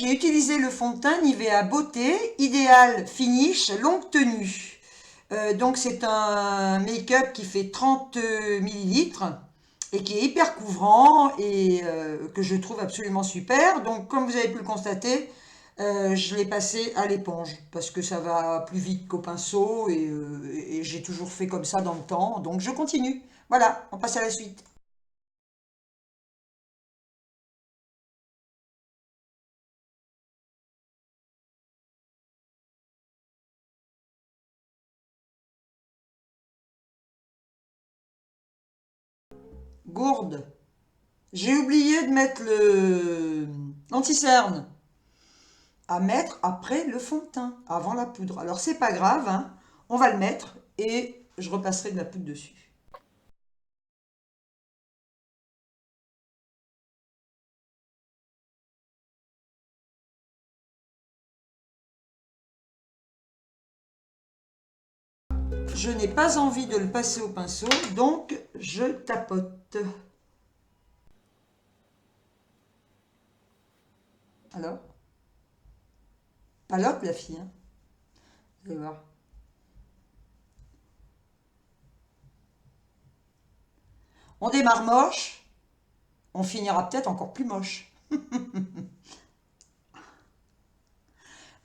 j'ai utilisé le fond de teint Nivea Beauté Idéal Finish Longue Tenue. Donc c'est un make-up qui fait 30 millilitres et qui est hyper couvrant et que je trouve absolument super. Donc comme vous avez pu le constater, je l'ai passé à l'éponge parce que ça va plus vite qu'au pinceau et j'ai toujours fait comme ça dans le temps. Donc je continue. Voilà, on passe à la suite. Gourde. J'ai oublié de mettre le l'anti-cerne à mettre après le fond de teint, avant la poudre. Alors c'est pas grave, hein, on va le mettre et je repasserai de la poudre dessus. Je n'ai pas envie de le passer au pinceau, donc je tapote. Alors, palope la fille, hein. Vous allez voir. On démarre moche, on finira peut-être encore plus moche.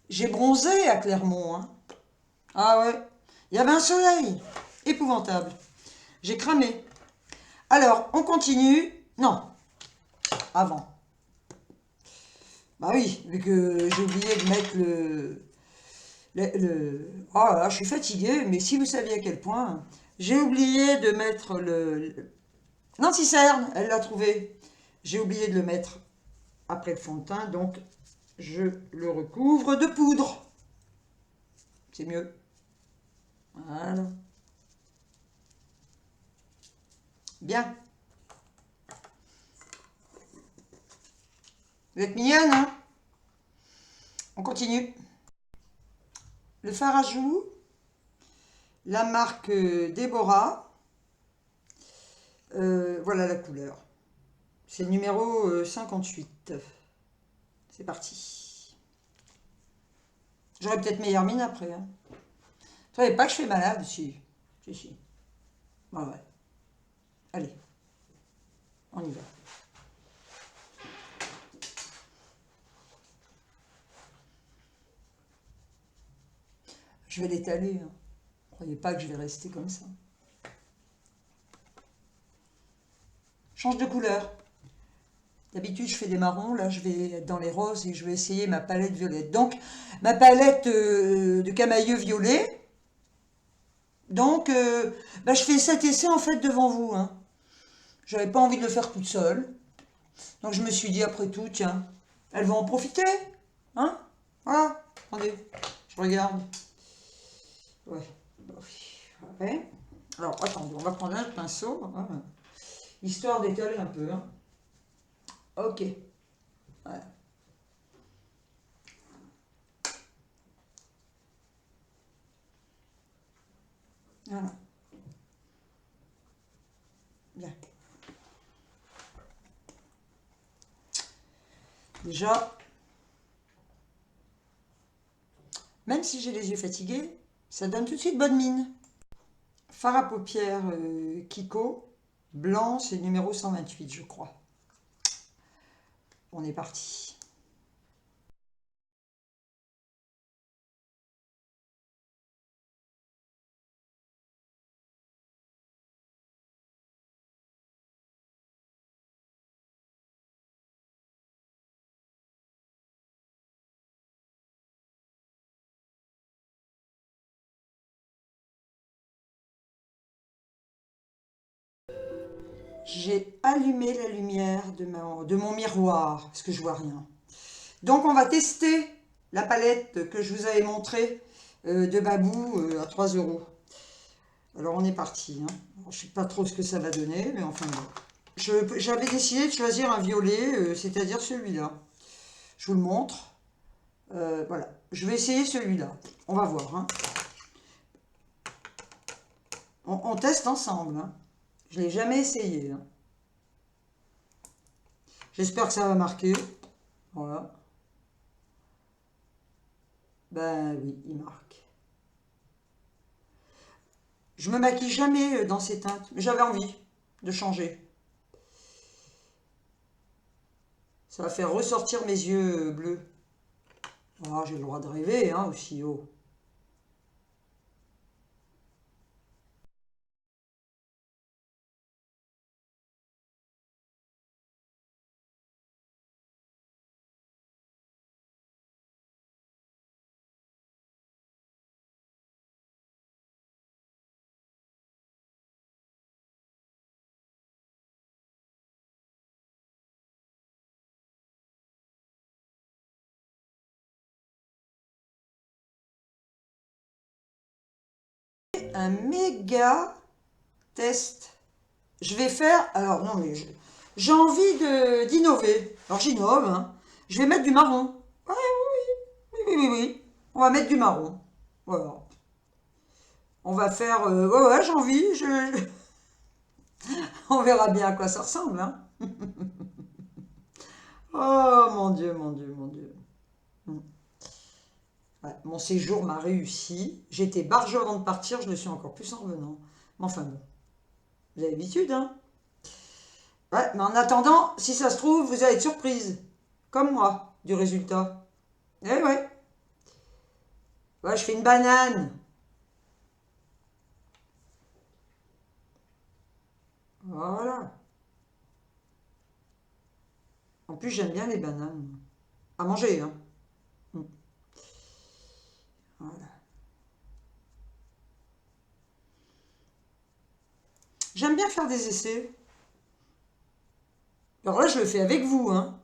J'ai bronzé à Clermont, hein. Ah ouais, il y avait un soleil épouvantable. J'ai cramé. Alors, on continue. Non, avant. Bah oui, vu que j'ai oublié de mettre Oh là là, je suis fatiguée, mais si vous saviez à quel point. J'ai oublié de mettre l'anti-cerne, elle l'a trouvé. J'ai oublié de le mettre après le fond de teint, donc je le recouvre de poudre. C'est mieux. Voilà. Bien. Vous êtes mignonne, hein? On continue. Le fard à joues, la marque Deborah. Voilà la couleur. C'est le numéro 58. C'est parti. J'aurais peut-être meilleure mine après. Hein. Vous savez pas que je fais malade? Si. Si, si. Ouais, ouais. Allez, on y va. Je vais l'étaler. Hein. Croyez pas que je vais rester comme ça. Change de couleur. D'habitude, je fais des marrons. Là, je vais être dans les roses et je vais essayer ma palette violette. Donc, ma palette de camailleux violet. Donc, bah, je fais cet essai en fait devant vous. Hein. J'avais pas envie de le faire toute seule. Donc, je me suis dit, après tout, tiens, elles vont en profiter. Hein? Voilà. Attendez, je regarde. Ouais. Ouais. Alors, attendez, on va prendre un pinceau. Hein, histoire d'étaler un peu. Hein. Ok. Voilà. Voilà. Bien. Déjà, même si j'ai les yeux fatigués, ça donne tout de suite bonne mine. Fard à paupières Kiko, blanc, c'est le numéro 128, je crois. On est parti. J'ai allumé la lumière de mon miroir, parce que je vois rien. Donc on va tester la palette que je vous avais montrée de Babou à 3 euros. Alors on est parti. Hein. Alors, je ne sais pas trop ce que ça va donner, mais enfin bon. J'avais décidé de choisir un violet, c'est-à-dire celui-là. Je vous le montre. Voilà. Je vais essayer celui-là. On va voir. Hein. On teste ensemble. Hein. Je ne l'ai jamais essayé. Hein. J'espère que ça va marquer. Voilà. Ben oui, il marque. Je me maquille jamais dans ces teintes, mais j'avais envie de changer. Ça va faire ressortir mes yeux bleus. Ah, j'ai le droit de rêver, hein, aussi haut. Un méga test. Je vais faire. Alors, non, mais j'ai envie d'innover. Alors, j'innove, hein. Je vais mettre du marron. Ouais, oui, oui, oui, oui. On va mettre du marron. Voilà. On va faire. Ouais, ouais, j'ai envie. On verra bien à quoi ça ressemble, hein. Oh, mon Dieu, mon Dieu, mon Dieu. Ouais, mon séjour m'a réussi. J'étais barge avant de partir, je le suis encore plus en revenant. Mais enfin bon, vous avez l'habitude, hein. Ouais, mais en attendant, si ça se trouve, vous allez être surprise, comme moi, du résultat. Eh ouais, ouais, je fais une banane. Voilà. En plus, j'aime bien les bananes. À manger, hein. Mm. Voilà. J'aime bien faire des essais. Alors là, je le fais avec vous, hein.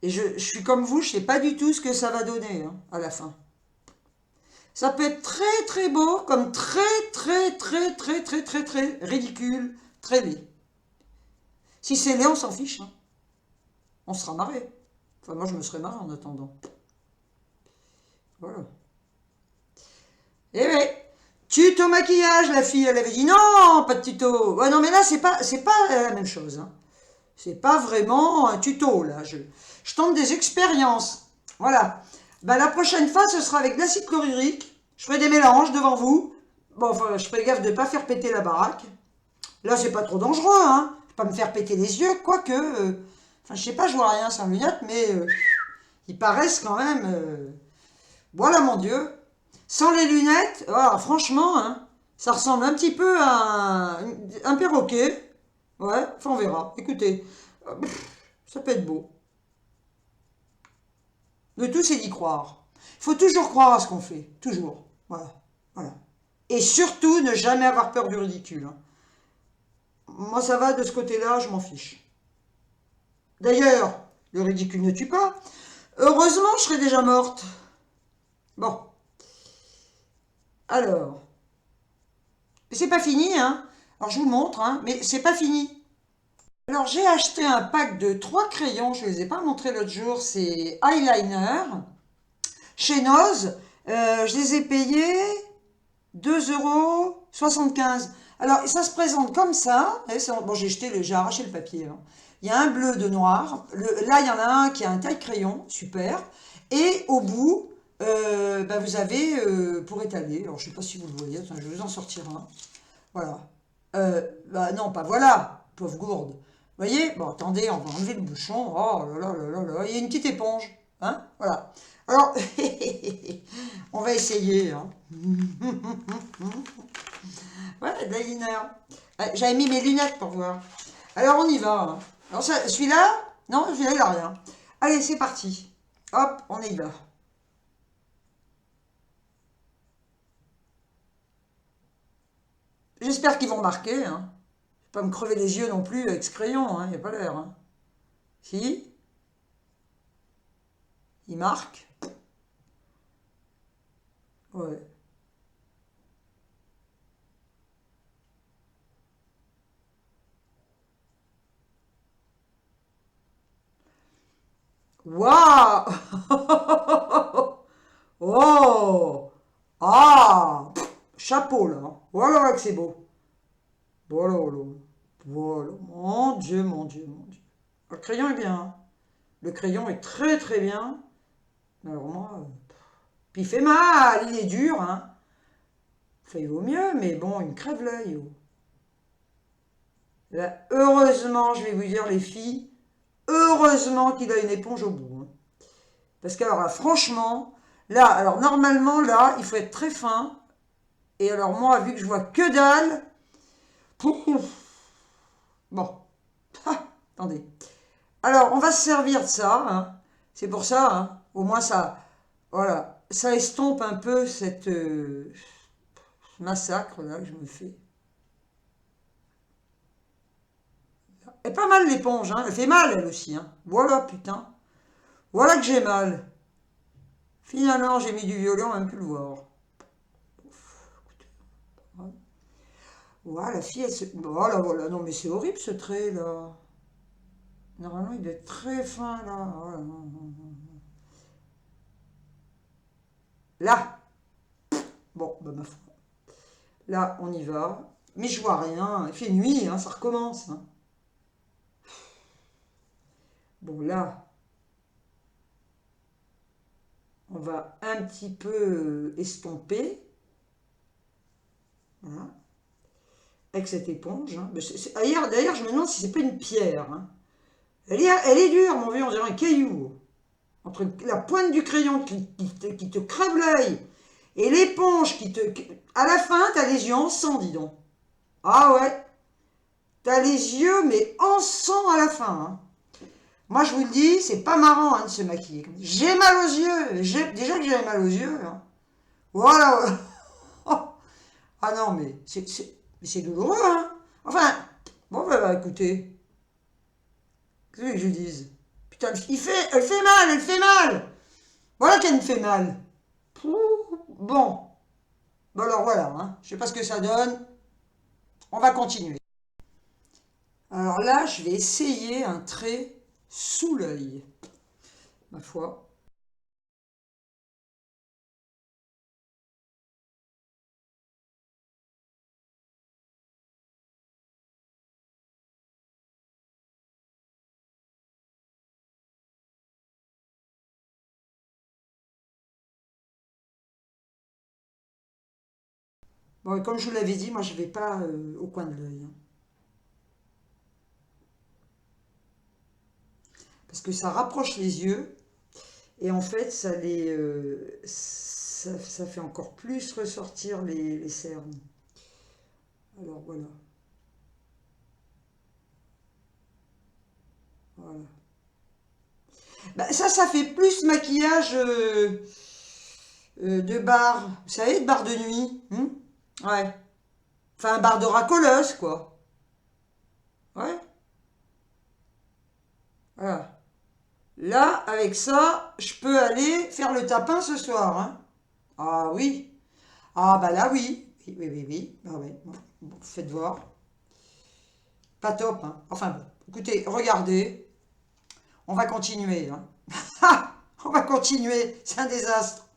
Et je suis comme vous, je sais pas du tout ce que ça va donner, hein, à la fin. Ça peut être très très beau, comme très très très très très très très ridicule, très laid. Si c'est laid, on s'en fiche, hein. On sera marré. Enfin, moi, je me serais marré en attendant. Voilà. Eh oui, tuto maquillage, la fille, elle avait dit non, pas de tuto. Ouais, non, mais là, c'est pas la même chose, hein. C'est pas vraiment un tuto, là. Je tente des expériences. Voilà. Ben, la prochaine fois, ce sera avec de l'acide chlorhydrique. Je ferai des mélanges devant vous. Bon, enfin, je ferai gaffe de ne pas faire péter la baraque. Là, c'est pas trop dangereux, hein. Je vais pas me faire péter les yeux, quoique. Enfin, je sais pas, je vois rien sans lunettes, mais ils paraissent quand même. Voilà, mon Dieu. Sans les lunettes, ah, franchement, hein, ça ressemble un petit peu à un perroquet. Ouais, enfin, on verra. Écoutez, ça peut être beau. Le tout, c'est d'y croire. Il faut toujours croire à ce qu'on fait. Toujours. Voilà. Voilà. Et surtout, ne jamais avoir peur du ridicule, hein. Moi, ça va de ce côté-là, je m'en fiche. D'ailleurs, le ridicule ne tue pas. Heureusement, je serais déjà morte. Bon, alors, c'est pas fini, hein. Alors, je vous montre, hein, mais c'est pas fini. Alors, j'ai acheté un pack de 3 crayons, je ne les ai pas montrés l'autre jour, c'est eyeliner. Chez Noz, je les ai payés 2,75 €. Alors, ça se présente comme ça. Bon, j'ai arraché le papier, hein. Il y a un bleu de noir. Là, il y en a un qui a un taille-crayon, super. Et au bout, bah, vous avez pour étaler. Alors, je ne sais pas si vous le voyez. Attends, je vais vous en sortir un. Voilà. Bah, non, pas voilà, pauvre gourde. Vous voyez? Bon, attendez, on va enlever le bouchon. Oh là là là là là. Il y a une petite éponge. Hein? Voilà. Alors, on va essayer, hein. Ouais, d'eyeliner. J'avais mis mes lunettes pour voir. Alors, on y va, hein. Alors, celui-là, non, celui-là, il n'a rien. Allez, c'est parti. Hop, on y va. J'espère qu'ils vont marquer, hein. Je vais pas me crever les yeux non plus avec ce crayon, hein. Il n'y a pas l'air, hein. Si, il marque. Ouais. Waouh! Oh! Ah! Chapeau, là, hein. Voilà que c'est beau. Voilà, voilà. Voilà. Mon Dieu, mon Dieu, mon Dieu. Le crayon est bien, hein. Le crayon est très très bien. Alors moi, puis il fait mal, il est dur, hein. Enfin, il vaut mieux, mais bon, il me crève l'œil. Oh. Là, heureusement, je vais vous dire, les filles, heureusement qu'il a une éponge au bout. Hein. Parce que, alors là, franchement, là, alors normalement, là, il faut être très fin. Et alors moi, vu que je vois que dalle, pouf, bon, ah, attendez. Alors, on va se servir de ça. Hein. C'est pour ça, hein. Au moins ça, voilà, ça estompe un peu cette massacre là que je me fais. Elle est pas mal l'éponge, hein. Elle fait mal elle aussi. Hein. Voilà, putain. Voilà que j'ai mal. Finalement, j'ai mis du violet, on va même plus le voir. Voilà, la fille, elle se... Voilà, voilà. Non, mais c'est horrible ce trait là. Normalement, il doit être très fin là. Voilà. Là. Bon, bah ma foi. Là, on y va. Mais je vois rien. Il fait nuit, hein, ça recommence. Hein. Bon, là, on va un petit peu estomper. Voilà. Avec cette éponge. Hein. D'ailleurs, je me demande si c'est pas une pierre. Hein. Elle est dure, mon vieux, on dirait un caillou. Entre la pointe du crayon qui te crève l'œil et l'éponge qui te... À la fin, t'as les yeux en sang, dis donc. Ah ouais, t'as les yeux, mais en sang à la fin. Hein. Moi, je vous le dis, c'est pas marrant hein, de se maquiller. J'ai mal aux yeux. Déjà que j'avais mal aux yeux. Hein. Voilà. Ah non, mais c'est douloureux. Hein. Enfin, bon, bah, écoutez. Qu'est-ce que je dise? Putain, elle fait mal, elle fait mal. Voilà qu'elle me fait mal. Pouh, bon. Bon alors voilà, hein. Je sais pas ce que ça donne. On va continuer. Alors là, je vais essayer un trait sous l'œil. Ma foi. Bon, et comme je vous l'avais dit, moi je vais pas au coin de l'œil. Hein. Parce que ça rapproche les yeux. Et en fait, ça fait encore plus ressortir les cernes. Alors voilà. Voilà. Bah, ça fait plus maquillage de bar. Vous savez, de bar de nuit. Ouais. Enfin, un bar de racoleuse, quoi. Ouais. Voilà. Là, avec ça, je peux aller faire le tapin ce soir. Hein. Ah oui. Ah bah là, oui. Oui, oui, oui, oui. Ah ouais. Bon, faites voir. Pas top, hein. Enfin bon. Écoutez, regardez. On va continuer. Hein. On va continuer. C'est un désastre.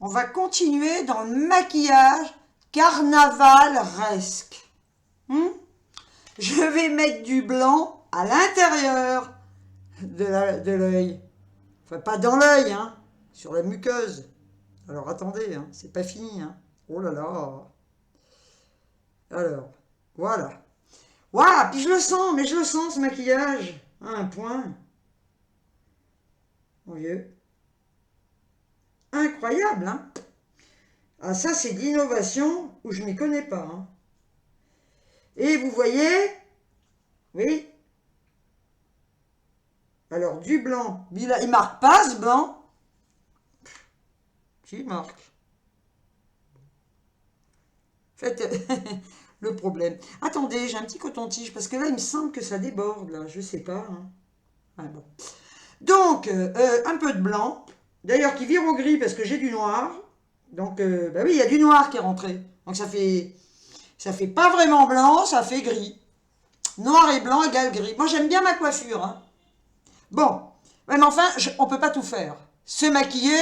On va continuer dans le maquillage carnavaresque. Je vais mettre du blanc à l'intérieur de l'œil. Enfin, pas dans l'œil, hein. Sur la muqueuse. Alors attendez, hein. C'est pas fini. Hein. Oh là là. Alors, voilà. Waouh, puis je le sens, mais je le sens ce maquillage. À un point. Mon vieux. Incroyable, hein. Ah, ça, c'est de l'innovation où je m'y connais pas. Hein. Et vous voyez, oui. Alors, du blanc. Il marque pas ce blanc. Si, il marque. Faites le problème. Attendez, j'ai un petit coton-tige parce que là, il me semble que ça déborde, là. Je sais pas. Hein. Ah, bon. Donc, un peu de blanc. D'ailleurs, qui vire au gris parce que j'ai du noir. Donc, bah oui, il y a du noir qui est rentré. Donc, ça fait pas vraiment blanc, ça fait gris. Noir et blanc égale gris. Moi, j'aime bien ma coiffure. Hein. Bon, ouais, mais enfin, on peut pas tout faire. Se maquiller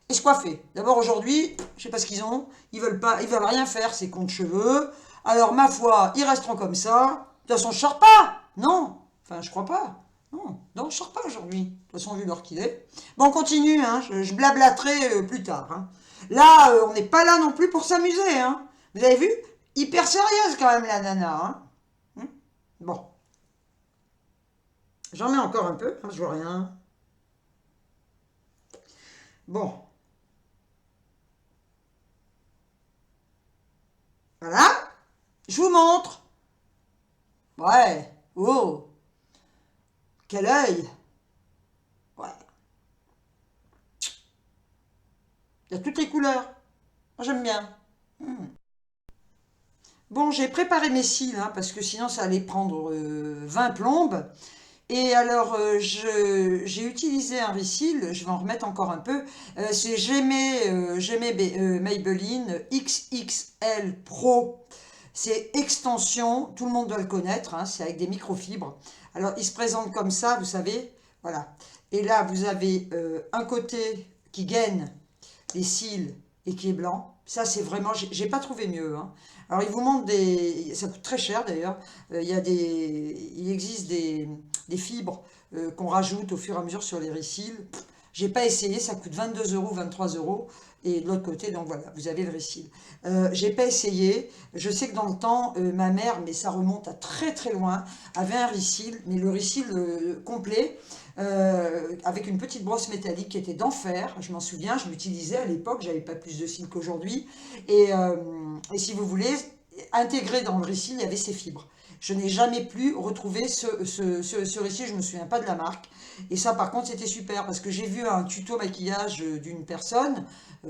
et se coiffer. D'abord, aujourd'hui, je sais pas ce qu'ils ont. Ils veulent rien faire, ces cons de cheveux. Alors, ma foi, ils resteront comme ça. De toute façon, je sors pas. Non. Enfin, je crois pas. Non, non, je sors pas aujourd'hui. De toute façon, vu l'heure qu'il est. Bon, on continue, hein. Je blablaterai plus tard, hein. Là, on n'est pas là non plus pour s'amuser, hein. Vous avez vu? Hyper sérieuse quand même, la nana, hein. Bon, j'en mets encore un peu, hein, je vois rien. Bon, voilà. Je vous montre. Ouais. Oh, quel œil. Ouais. Il y a toutes les couleurs. Moi, j'aime bien. Bon, j'ai préparé mes cils, hein, parce que sinon ça allait prendre 20 plombes. Et alors, j'ai utilisé un risil, je vais en remettre encore un peu. C'est Maybelline XXL Pro. C'est extension, tout le monde doit le connaître, hein, c'est avec des microfibres. Alors, il se présente comme ça, vous savez, voilà. Et là, vous avez un côté qui gaine les cils et qui est blanc. Ça, c'est vraiment, j'ai pas trouvé mieux, hein. Alors, il vous montre ça coûte très cher d'ailleurs. Il existe des fibres qu'on rajoute au fur et à mesure sur les récils. J'ai pas essayé, ça coûte 22 euros, 23 euros. Et de l'autre côté, donc voilà, vous avez le récil. J'ai pas essayé. Je sais que dans le temps, ma mère, mais ça remonte à très très loin, avait un récil, mais le récil complet, avec une petite brosse métallique qui était d'enfer. Je m'en souviens, je l'utilisais à l'époque, j'avais pas plus de cils qu'aujourd'hui. Et si vous voulez, intégré dans le récil, il y avait ces fibres. Je n'ai jamais plus retrouvé ce récil, je ne me souviens pas de la marque. Et ça, par contre, c'était super parce que j'ai vu un tuto maquillage d'une personne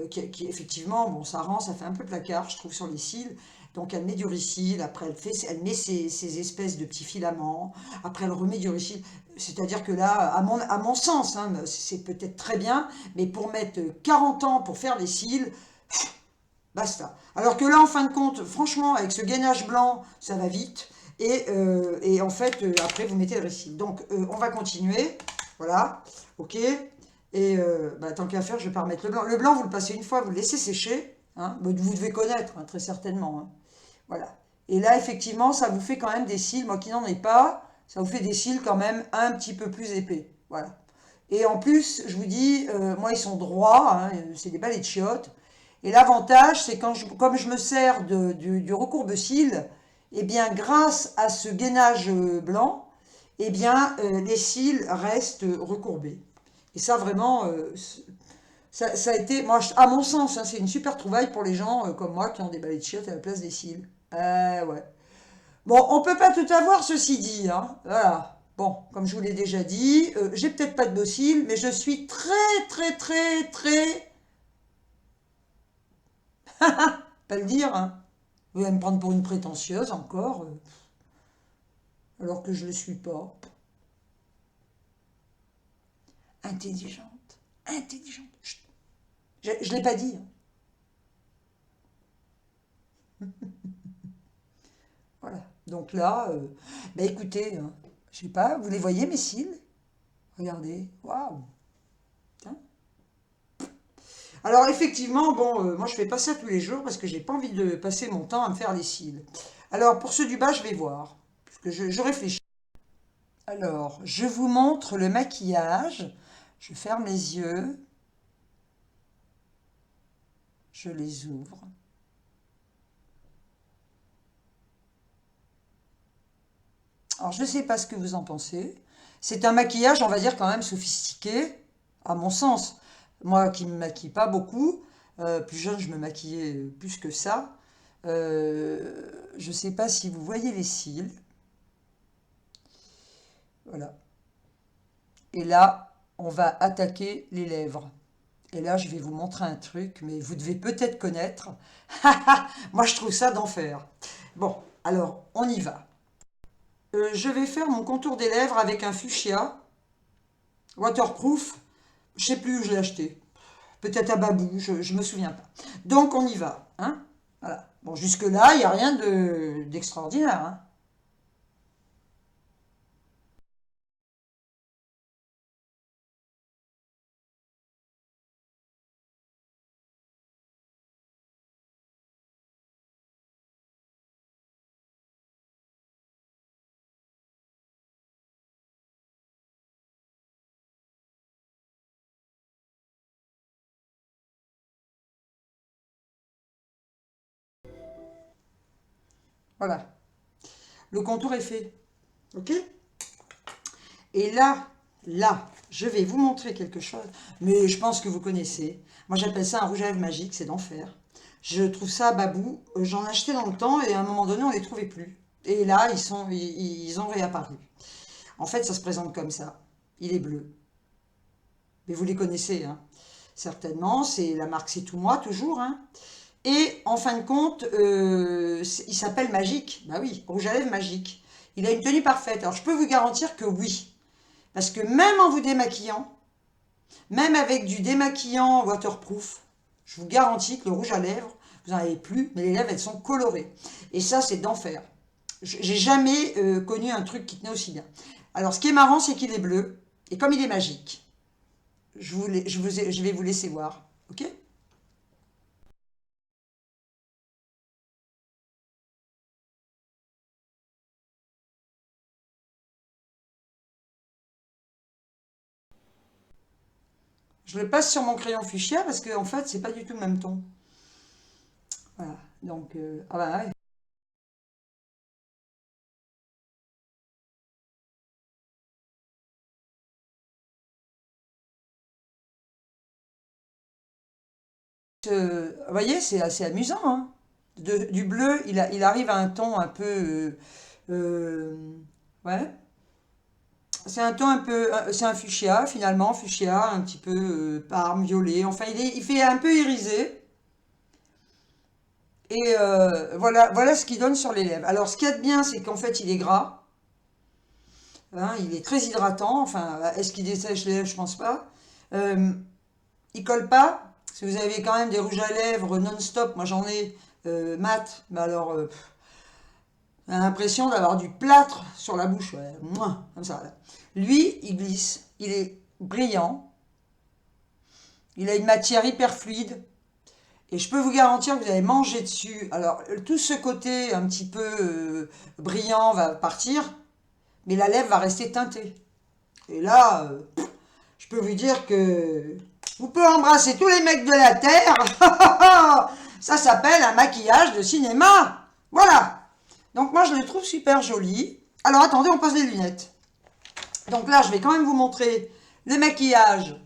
qui, effectivement, bon, ça rend, ça fait un peu placard, je trouve, sur les cils. Donc, elle met du ricil, après, elle met ses espèces de petits filaments, après, elle remet du ricil. C'est-à-dire que là, à mon sens, hein, c'est peut-être très bien, mais pour mettre 40 ans pour faire les cils, basta. Alors que là, en fin de compte, franchement, avec ce gainage blanc, ça va vite. Et en fait, après, vous mettez le récil. Donc, on va continuer. Voilà. OK. Et bah, tant qu'à faire, je vais pas remettre le blanc. Le blanc, vous le passez une fois, vous le laissez sécher, hein. Vous devez connaître, hein, très certainement, hein. Voilà. Et là, effectivement, ça vous fait quand même des cils. Moi qui n'en ai pas, ça vous fait des cils quand même un petit peu plus épais. Voilà. Et en plus, je vous dis, moi, ils sont droits, hein, c'est des balais de chiottes. Et l'avantage, c'est comme je me sers du recourbe-cils, eh bien, grâce à ce gainage blanc, eh bien, les cils restent recourbés. Et ça, vraiment, ça a été, moi, à mon sens, hein, c'est une super trouvaille pour les gens comme moi qui ont des balais de chiottes à la place des cils. Ouais. Bon, on peut pas tout avoir, ceci dit, hein. Voilà. Bon, comme je vous l'ai déjà dit, j'ai peut-être pas de beaux cils, mais je suis très, très, très, très, pas le dire, hein. Vous allez me prendre pour une prétentieuse encore, alors que je le suis pas. Intelligente, intelligente. Chut. Je l'ai pas dit, hein. Voilà. Donc là, bah écoutez, hein, je sais pas, vous les voyez mes cils? Regardez, waouh. Hein. Alors effectivement, bon, moi je fais pas ça tous les jours parce que j'ai pas envie de passer mon temps à me faire les cils. Alors pour ceux du bas, je vais voir, parce que je réfléchis. Alors, je vous montre le maquillage. Je ferme les yeux, je les ouvre. Alors, je ne sais pas ce que vous en pensez. C'est un maquillage, on va dire, quand même sophistiqué, à mon sens. Moi qui ne me maquille pas beaucoup, plus jeune, je me maquillais plus que ça. Je ne sais pas si vous voyez les cils. Voilà. Et là, on va attaquer les lèvres. Et là, je vais vous montrer un truc, mais vous devez peut-être connaître. Moi, je trouve ça d'enfer. Bon, alors, on y va. Je vais faire mon contour des lèvres avec un fuchsia waterproof. Je sais plus où je l'ai acheté. Peut-être à Babou, je ne me souviens pas. Donc, on y va, hein. Voilà. Bon, jusque-là, il n'y a rien d'extraordinaire, hein. Voilà. Le contour est fait. Ok? Et là, je vais vous montrer quelque chose. Mais je pense que vous connaissez. Moi, j'appelle ça un rouge à lèvres magique. C'est d'enfer. Je trouve ça babou. J'en achetais dans le temps et à un moment donné, on ne les trouvait plus. Et là, ils ont réapparu. En fait, ça se présente comme ça. Il est bleu. Mais vous les connaissez, hein. Certainement. C'est la marque C'est Tout Moi, toujours, hein. Et en fin de compte, il s'appelle Magique. Bah oui, rouge à lèvres magique. Il a une tenue parfaite. Alors je peux vous garantir que oui. Parce que même en vous démaquillant, même avec du démaquillant waterproof, je vous garantis que le rouge à lèvres, vous n'en avez plus, mais les lèvres, elles sont colorées. Et ça, c'est d'enfer. J'ai jamais connu un truc qui tenait aussi bien. Alors ce qui est marrant, c'est qu'il est bleu. Et comme il est magique, je vais vous laisser voir. Ok? Je le passe sur mon crayon fuchsia parce que en fait, c'est pas du tout le même ton. Voilà. Donc, ah bah ouais. Vous voyez, c'est assez amusant, hein. Du bleu, il arrive à un ton un peu, ouais. C'est un ton un peu, c'est un fuchsia finalement, fuchsia, un petit peu parme, violet. Enfin, il fait un peu irisé. Et voilà ce qu'il donne sur les lèvres. Alors, ce qu'il y a de bien, c'est qu'en fait, il est gras. Hein, il est très hydratant. Enfin, est-ce qu'il dessèche les lèvres? Je pense pas. Euh, il colle pas. Si vous avez quand même des rouges à lèvres non-stop, moi j'en ai mat, mais alors on a l'impression d'avoir du plâtre sur la bouche, ouais, mouah, comme ça. Là. Lui, il glisse, il est brillant, il a une matière hyper fluide, et je peux vous garantir que vous allez manger dessus. Alors, tout ce côté un petit peu brillant va partir, mais la lèvre va rester teintée. Et là, je peux vous dire que vous pouvez embrasser tous les mecs de la Terre. Ça s'appelle un maquillage de cinéma. Voilà. Donc moi, je le trouve super joli. Alors attendez, on pose les lunettes. Donc là, je vais quand même vous montrer le maquillage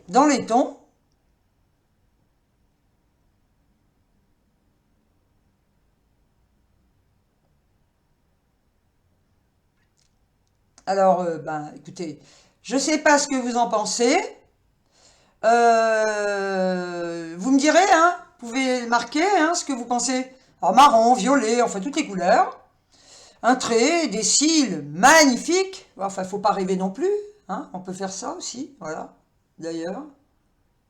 dans les tons. Alors, ben, écoutez, je ne sais pas ce que vous en pensez. Vous me direz, hein, vous pouvez marquer hein, ce que vous pensez. Alors, marron, violet, enfin toutes les couleurs. Un trait, des cils magnifiques. Enfin, il ne faut pas rêver non plus. Hein, on peut faire ça aussi, voilà. D'ailleurs,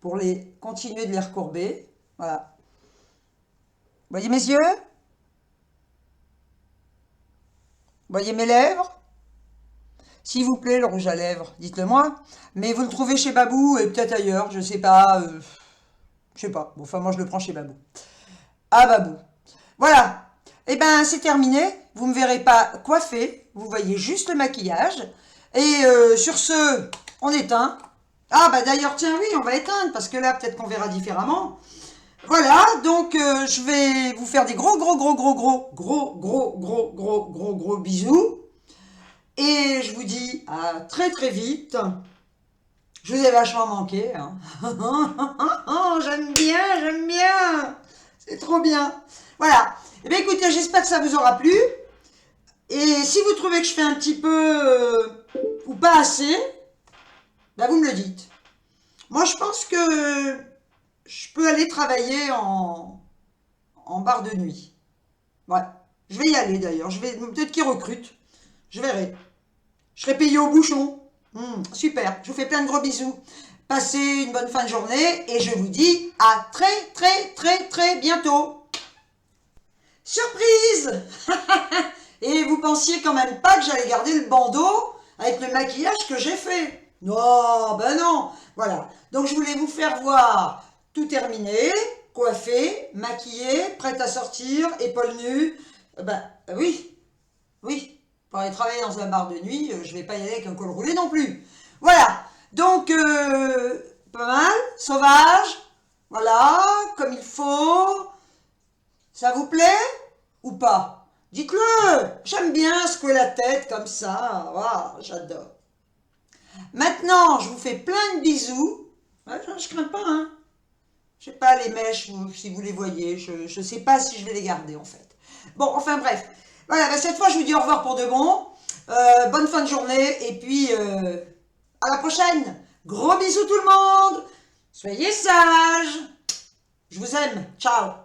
pour les continuer de les recourber. Voilà. Vous voyez mes yeux? Vous voyez mes lèvres? S'il vous plaît, le rouge à lèvres, dites-le moi. Mais vous le trouvez chez Babou et peut-être ailleurs, je sais pas. Je sais pas. Bon, enfin, moi, je le prends chez Babou. Ah, Babou. Voilà. Eh ben, c'est terminé. Vous ne me verrez pas coiffée. Vous voyez juste le maquillage. Et sur ce, on éteint. Ah, bah d'ailleurs, tiens, oui, on va éteindre parce que là, peut-être qu'on verra différemment. Voilà, donc je vais vous faire des gros bisous. Et je vous dis à très très vite. Je vous ai vachement manqué. Hein. J'aime bien, j'aime bien. C'est trop bien. Voilà. Eh bien écoutez, j'espère que ça vous aura plu. Et si vous trouvez que je fais un petit peu ou pas assez, bah vous me le dites. Moi je pense que je peux aller travailler en bar de nuit. Ouais. Je vais y aller d'ailleurs. Je vais peut-être qu'ils recrutent. Je verrai. Je serai payé au bouchon. Super. Je vous fais plein de gros bisous. Passez une bonne fin de journée et je vous dis à très très très très bientôt. Surprise. Et vous pensiez quand même pas que j'allais garder le bandeau avec le maquillage que j'ai fait. Non, ben non. Voilà. Donc je voulais vous faire voir tout terminé, coiffé, maquillé, prête à sortir, épaules nues. Oui, oui. Pour aller travailler dans un bar de nuit, je vais pas y aller avec un col roulé non plus. Voilà. Donc, pas mal, sauvage. Voilà, comme il faut. Ça vous plaît ou pas? Dites-le. J'aime bien secouer la tête comme ça. Waouh, j'adore. Maintenant, je vous fais plein de bisous. Ouais, je crains pas, hein. Je sais pas les mèches, si vous les voyez. Je sais pas si je vais les garder, en fait. Bon, enfin bref. Voilà, bah, cette fois, je vous dis au revoir pour de bon. Bonne fin de journée. Et puis, à la prochaine. Gros bisous tout le monde. Soyez sages. Je vous aime. Ciao.